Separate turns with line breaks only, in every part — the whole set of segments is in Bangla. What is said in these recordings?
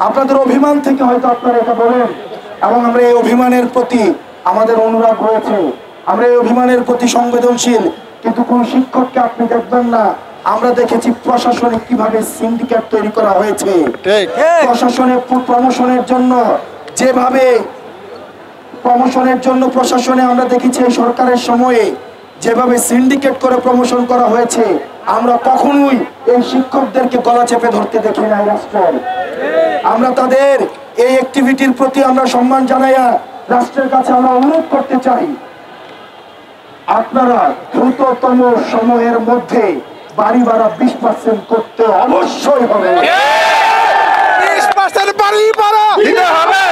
আপনাদের অভিমান থেকে হয়তো আপনারা এটা বলেন, এবং আমরা এই অভিমানের প্রতি আমাদের অনুরাগ রয়েছে, আমরা এই অভিমানের প্রতি সংবেদনশীল। কিন্তু কোন শিক্ষককে আপনি দেখবেন না, আমরা দেখেছি প্রশাসনে কিভাবে সিন্ডিকেট তৈরি করা হয়েছে। প্রশাসনের প্রমোশনের জন্য যেভাবে প্রশাসনে আমরা দেখেছি এই সরকারের সময়ে যেভাবে সিন্ডিকেট করে প্রমোশন করা হয়েছে, আমরা কখনোই এই শিক্ষকদেরকে গলা চেপে ধরতে দেখি নাই রাষ্ট্রের। আমরা তাদের এই অ্যাক্টিভিটির প্রতি আমরা সম্মান জানাইয়া রাষ্ট্রের কাছে আমরা অনুরোধ করতে চাই, আপনারা দ্রুততম সময়ের মধ্যে বাড়ি ভাড়া 20% করতে অবশ্যই হবে।
20% বাড়ি ভাড়া দিতে হবে,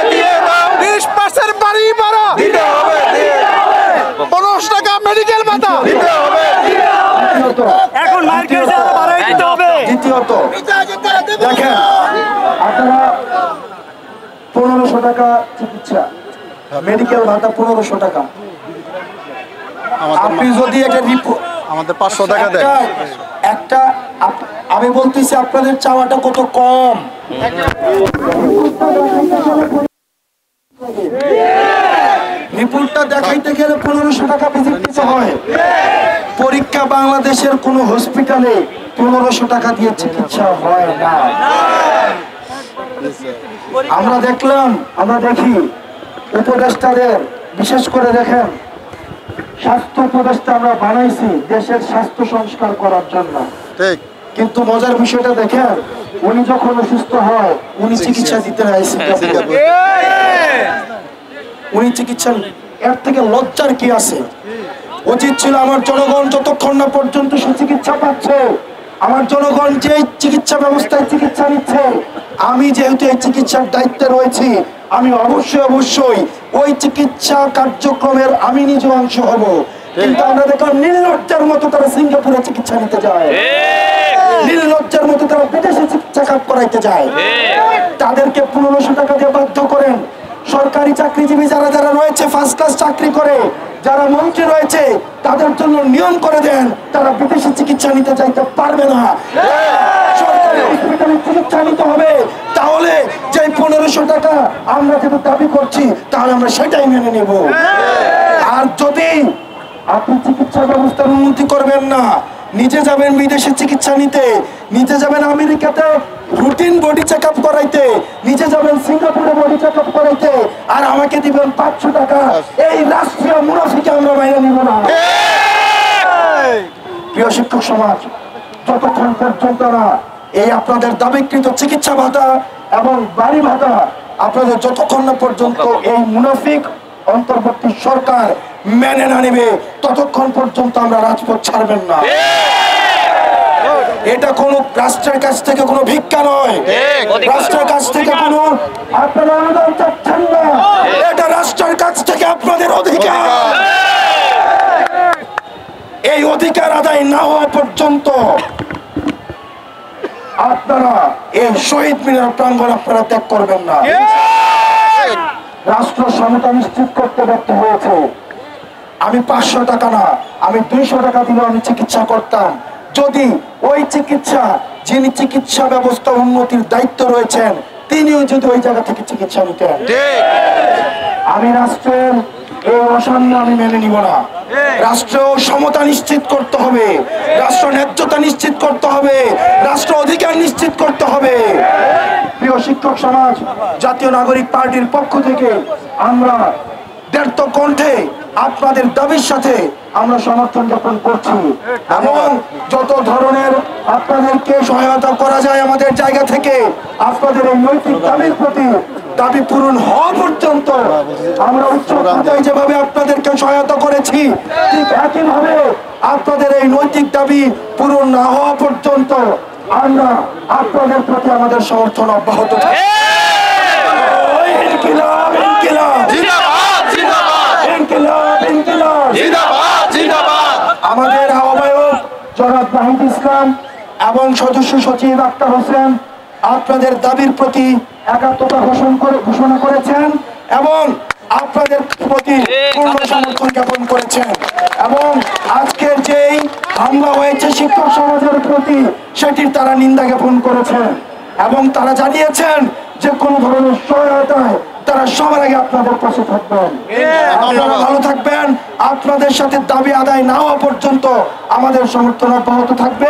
20% বাড়ি ভাড়া দিতে হবে, 15 টাকা মেডিকেল ভাতা দিতে হবে। এখন মার্কেট আরো বাড়াই দিতে হবে।
দ্বিতীয়ত দেখেন, আপনারা 1500 টাকা চিকিৎসা, মেডিকেল ভাতা 1500 টাকা। আপনি যদি একটা রিপোর্ট
আমাদের 500 টাকা দেয়
একটা, আমি বলতেছি আপনাদের চাওয়াটা কত কম। রিপোর্টটা দেখাইতে গেলে 1500 টাকা ভিজিট দিতে হয়। পরীক্ষা বাংলাদেশের কোন হসপিটালে 1500 টাকা দিয়ে চিকিৎসা হয় না। আমরা দেখলাম, আমরা দেখি উপদেষ্টাদের, বিশেষ করে দেখেন স্বাস্থ্য উপদেষ্টা আমরা বানাইছি দেশের স্বাস্থ্য সংস্কার করার জন্য, কিন্তু মজার বিষয়টা দেখেন, উনি যখন অসুস্থ হয় উনি চিকিৎসা দিতে উনি চিকিৎসা, এর থেকে লজ্জার কি আছে? উচিত ছিল আমার জনগণ যতক্ষণ না পর্যন্ত সুচিকিৎসা পাচ্ছে, আমার জনগণ যে চিকিৎসা ব্যবস্থায় চিকিৎসা নিচ্ছে, আমি যেহেতু এই চিকিৎসার দায়িত্বে রয়েছি, আমি অবশ্যই ওই চিকিৎসা কার্যক্রমের আমি নিজে অংশ হব। কিন্তু আমরা দেখলাম নির্লজ্জার মতো তারা সিঙ্গাপুরে চিকিৎসা নিতে যায়, নির্লজ্জার মতো তারা বিদেশে চেক আপ করাইতে যায়। তাদেরকে 1500 টাকা দিয়ে বাধ্য করেন। সরকারি চাকরিজীবী যারা যারা রয়েছে, ফার্স্ট ক্লাস চাকরি করে যারা মন্ত্রী রয়েছে, তাদের জন্য নিয়ম করে দেন, তারা বিদেশে চিকিৎসা নিতে চাইতে পারবে না, সরকারি হসপিটালে চিকিৎসা নিতে হবে। তাহলে যে 1500 টাকা আমরা যেটা দাবি করছি, তাহলে আমরা সেটাই মেনে নেব। আর যদি আপনি চিকিৎসা ব্যবস্থার উন্নতি করবেন না, নিজে যাবেন বিদেশে চিকিৎসা নিতে, নিজে যাবেন আমেরিকাতে রুটিন বডি চেক আপ করাইতে, নিজে যাবেন সিঙ্গাপুরে বডি চেক আপ করাইতে, আর আমাকে দিবেন 500 টাকা, এই রাষ্ট্রীয় মুনাফিকে আমরা বাইরে নিব না। প্রিয় শিক্ষক সমাজ, যতক্ষণ পর্যন্ত না এই আপনাদের দাবিকৃত চিকিৎসা ভাতা এবং বাড়ি ভাতা আপনাদের যতক্ষণ না পর্যন্ত এই মুনাফিক অন্তর্বর্তী সরকার মেনে না নেবে, ততক্ষণ পর্যন্ত আমরা রাজপথ ছাড়বেন না। এটা কোন রাষ্ট্রের কাছ থেকে কোনো ভিক্ষা নয়, রাষ্ট্রের কাছ থেকে কোনো আপনারা অনুদান চাচ্ছেন না, এটা রাষ্ট্রের কাছ থেকে আপনাদের অধিকার। এই অধিকার আদায় না হওয়া পর্যন্ত আপনারা এই শহীদ মিনার প্রাঙ্গণ আপনারা ত্যাগ করবেন না। রাষ্ট্র সমতা নিশ্চিত করতে ব্যর্থ হয়েছে। আমি 500 টাকা না, আমি 200 টাকা দিলে আমি চিকিৎসা করতাম, যদি ওই চিকিৎসা, যিনি চিকিৎসা ব্যবস্থা উন্নতির দায়িত্ব রয়েছেন, তিনিও যদি ওই জায়গা থেকে চিকিৎসা নিতেন। আমি রাষ্ট্রের এই অসাম্য আমি মেনে নিব না। রাষ্ট্র সমতা নিশ্চিত করতে হবে, রাষ্ট্র ন্যায্যতা নিশ্চিত করতে হবে, রাষ্ট্র অধিকার নিশ্চিত করতে হবে। প্রিয় শিক্ষক সমাজ, জাতীয় নাগরিক পার্টির পক্ষ থেকে আমরা দৃঢ় কণ্ঠে আপনাদের দাবির সাথে আমরা সমর্থন জ্ঞাপন করছি, এবং যত ধরনের আপনাদেরকে সহায়তা করা যায় আমাদের জায়গা থেকে আপনাদের এই নৈতিক দাবির প্রতি দাবি পূরণ হওয়া পর্যন্ত আমরা উচ্চ পর্যায়ে যেভাবে আপনাদেরকে সহায়তা করেছি, ঠিক একইভাবে আপনাদের এই নৈতিক দাবি পূরণ না হওয়া পর্যন্ত আমরা আপনাদের প্রতি আমাদের সমর্থন অব্যাহত থাকবে। ইনকিলাব ইনকিলাব জিন্দাবাদ জিন্দাবাদ, ইনকিলাব ইনকিলাব জিন্দাবাদ জিন্দাবাদ। আমাদের আহ্বায়ক জনাব নাহিদ ইসলাম এবং সদস্য সচিব আক্তার হোসেন আপনাদের দাবির প্রতি একাত্মতা ঘোষণা করেছেন এবং আপনাদের প্রতি পূর্ণ সমর্থন জ্ঞাপন করেছেন, এবং আজকের যেই হামলা হয়েছে শিক্ষক সমাজের প্রতি সেটির তারা নিন্দা জ্ঞাপন করেছেন, এবং তারা জানিয়েছেন যে কোনো ধরনের সহায়তায় তারা সবার আগে আপনাদের পাশে থাকবেন। আপনারা ভালো থাকবেন। আপনাদের সাথে দাবি আদায় না হওয়া পর্যন্ত আমাদের সমর্থন অব্যাহত থাকবে।